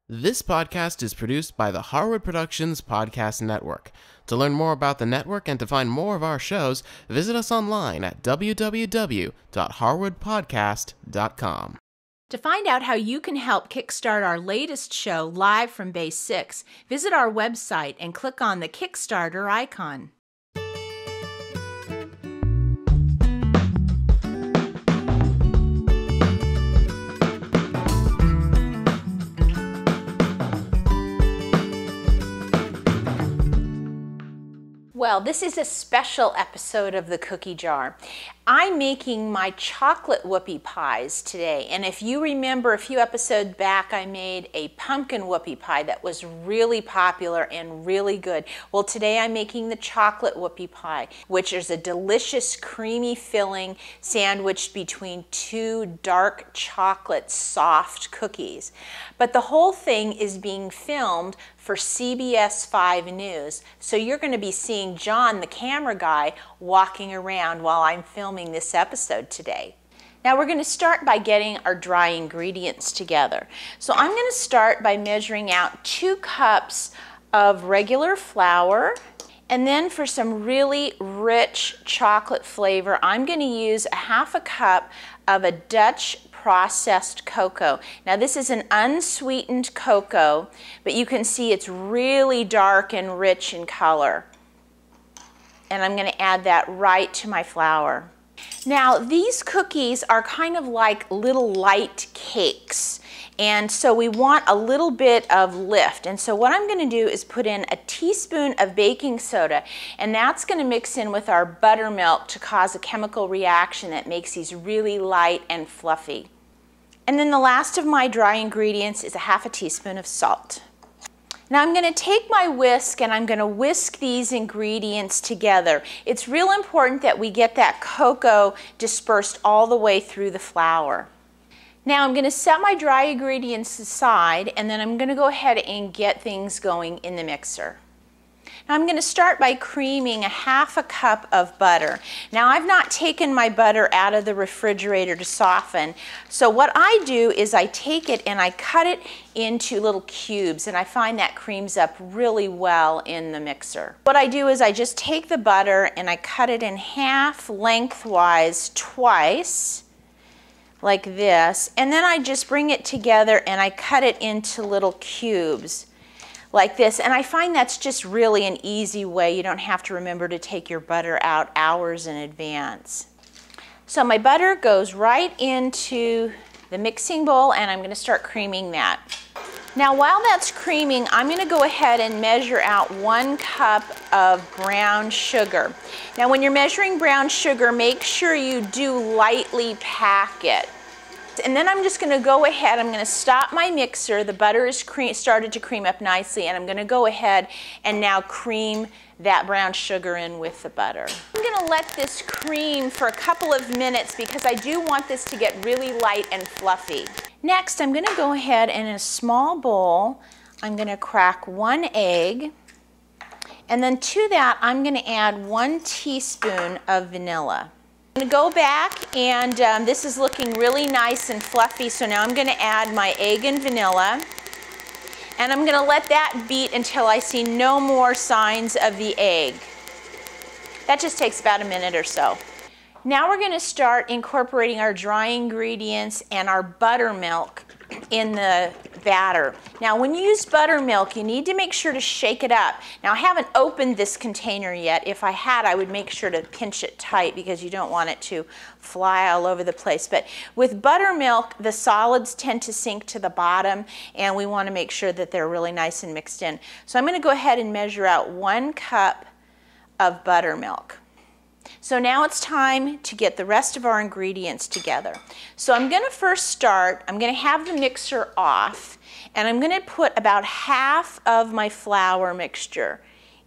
This podcast is produced by the Harwood Productions Podcast Network. To learn more about the network and to find more of our shows, visit us online at www.harwoodpodcast.com. To find out how you can help kickstart our latest show, Live from Base 6, visit our website and click on the Kickstarter icon. Well, this is a special episode of the Cookie Jar. I'm making my chocolate whoopie pies today, and if you remember a few episodes back, I made a pumpkin whoopie pie that was really popular and really good. Well, today I'm making the chocolate whoopie pie, which is a delicious creamy filling sandwiched between two dark chocolate soft cookies. But the whole thing is being filmed for CBS 5 News, so you're going to be seeing John, the camera guy, walking around while I'm filming this episode today. Now we're going to start by getting our dry ingredients together. So I'm going to start by measuring out 2 cups of regular flour, and then for some really rich chocolate flavor, I'm going to use a half a cup of a Dutch processed cocoa. Now this is an unsweetened cocoa, but you can see it's really dark and rich in color. And I'm going to add that right to my flour. Now these cookies are kind of like little light cakes, and so we want a little bit of lift. And so what I'm going to do is put in a teaspoon of baking soda, and that's going to mix in with our buttermilk to cause a chemical reaction that makes these really light and fluffy. And then the last of my dry ingredients is a half a teaspoon of salt. Now I'm going to take my whisk and I'm going to whisk these ingredients together. It's real important that we get that cocoa dispersed all the way through the flour. Now I'm going to set my dry ingredients aside, and then I'm going to go ahead and get things going in the mixer. Now I'm going to start by creaming a half a cup of butter. Now I've not taken my butter out of the refrigerator to soften, so what I do is I take it and I cut it into little cubes, and I find that creams up really well in the mixer. What I do is I just take the butter and I cut it in half lengthwise twice, like this, and then I just bring it together and I cut it into little cubes like this, and I find that's just really an easy way. You don't have to remember to take your butter out hours in advance. So my butter goes right into the mixing bowl, and I'm going to start creaming that. Now while that's creaming, I'm going to go ahead and measure out 1 cup of brown sugar. Now when you're measuring brown sugar, make sure you do lightly pack it. And then I'm just going to go ahead, I'm going to stop my mixer. The butter is started to cream up nicely, and I'm going to go ahead and now cream that brown sugar in with the butter. I'm going to let this cream for a couple of minutes because I do want this to get really light and fluffy. Next, I'm going to go ahead and in a small bowl, I'm going to crack 1 egg, and then to that I'm going to add 1 teaspoon of vanilla. I'm going to go back, and this is looking really nice and fluffy, so now I'm going to add my egg and vanilla, and I'm going to let that beat until I see no more signs of the egg. That just takes about a minute or so. Now we're going to start incorporating our dry ingredients and our buttermilk in the batter. Now when you use buttermilk, you need to make sure to shake it up. Now I haven't opened this container yet. If I had, I would make sure to pinch it tight because you don't want it to fly all over the place. But with buttermilk, the solids tend to sink to the bottom, and we want to make sure that they're really nice and mixed in. So I'm going to go ahead and measure out 1 cup of buttermilk. So now it's time to get the rest of our ingredients together. So I'm going to first start, I'm going to have the mixer off, and I'm going to put about half of my flour mixture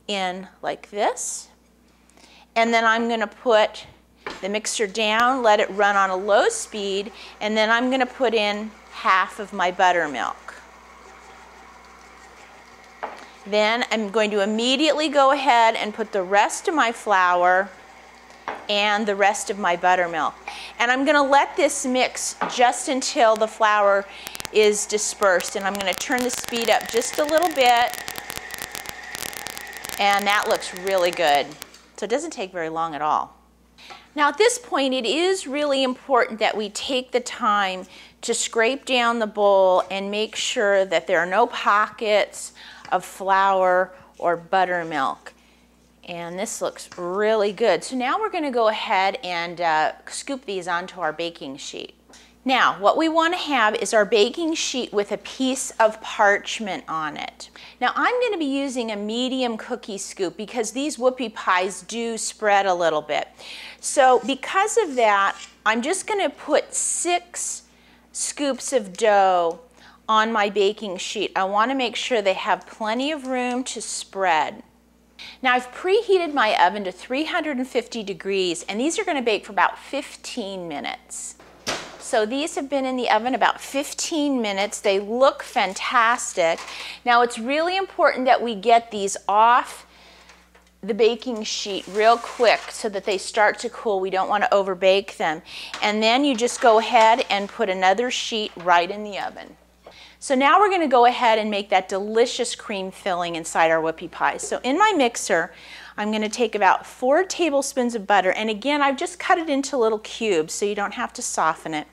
in like this. And then I'm going to put the mixer down, let it run on a low speed, and then I'm going to put in half of my buttermilk. Then I'm going to immediately go ahead and put the rest of my flour and the rest of my buttermilk. And I'm going to let this mix just until the flour is dispersed. And I'm going to turn the speed up just a little bit. And that looks really good. So it doesn't take very long at all. Now at this point, it is really important that we take the time to scrape down the bowl and make sure that there are no pockets of flour or buttermilk. And this looks really good. So now we're going to go ahead and scoop these onto our baking sheet. Now, what we want to have is our baking sheet with a piece of parchment on it. Now, I'm going to be using a medium cookie scoop because these whoopie pies do spread a little bit. So because of that, I'm just going to put 6 scoops of dough on my baking sheet. I want to make sure they have plenty of room to spread. Now I've preheated my oven to 350 degrees and these are going to bake for about 15 minutes. So these have been in the oven about 15 minutes. They look fantastic. Now it's really important that we get these off the baking sheet real quick so that they start to cool. We don't want to over bake them. And then you just go ahead and put another sheet right in the oven. So now we're going to go ahead and make that delicious cream filling inside our whoopie pies. So in my mixer, I'm going to take about 4 tablespoons of butter. And again, I've just cut it into little cubes so you don't have to soften it.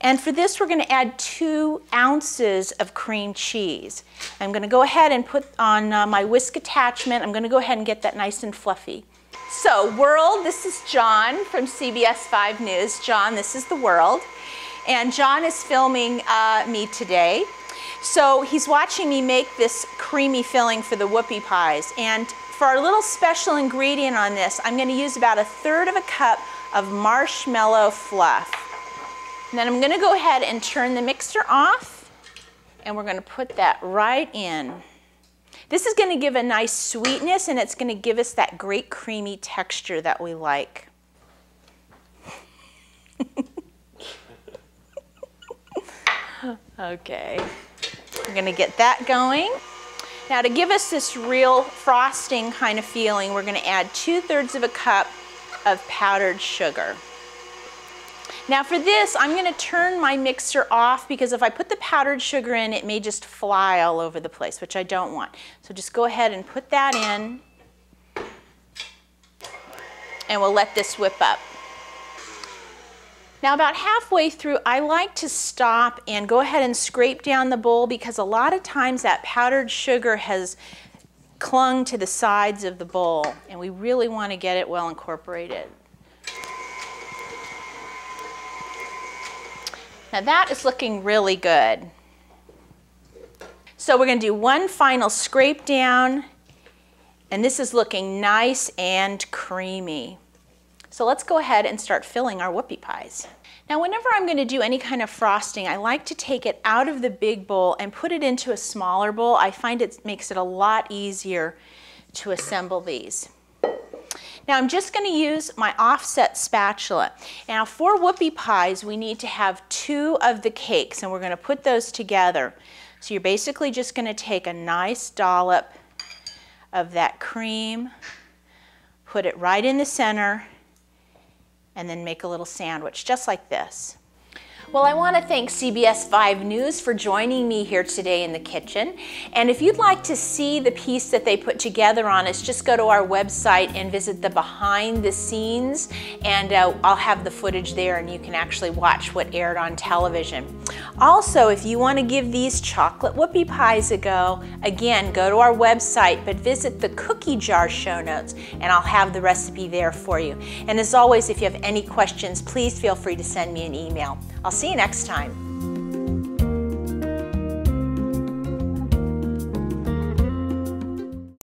And for this, we're going to add 2 ounces of cream cheese. I'm going to go ahead and put on my whisk attachment. I'm going to go ahead and get that nice and fluffy. So world, this is John from CBS 5 News. John, this is the world. And John is filming me today. So he's watching me make this creamy filling for the whoopie pies. And for our little special ingredient on this, I'm going to use about 1/3 cup of marshmallow fluff. And then I'm going to go ahead and turn the mixer off. And we're going to put that right in. This is going to give a nice sweetness and it's going to give us that great creamy texture that we like. Okay, we're going to get that going. Now to give us this real frosting kind of feeling, we're going to add 2/3 cup of powdered sugar. Now for this, I'm going to turn my mixer off because if I put the powdered sugar in, it may just fly all over the place, which I don't want. So just go ahead and put that in, and we'll let this whip up. Now about halfway through, I like to stop and go ahead and scrape down the bowl because a lot of times that powdered sugar has clung to the sides of the bowl and we really want to get it well incorporated. Now that is looking really good. So we're going to do one final scrape down and this is looking nice and creamy. So let's go ahead and start filling our whoopie pies. Now whenever I'm going to do any kind of frosting, I like to take it out of the big bowl and put it into a smaller bowl. I find it makes it a lot easier to assemble these. Now I'm just going to use my offset spatula. Now for whoopie pies, we need to have 2 of the cakes and we're going to put those together. So you're basically just going to take a nice dollop of that cream, put it right in the center, and then make a little sandwich, just like this. Well, I want to thank CBS 5 News for joining me here today in the kitchen. And if you'd like to see the piece that they put together on us, just go to our website and visit the behind the scenes, and I'll have the footage there and you can actually watch what aired on television. Also, if you want to give these chocolate whoopie pies a go, again, go to our website, but visit the cookie jar show notes and I'll have the recipe there for you. And as always, if you have any questions, please feel free to send me an email. I'll see you next time.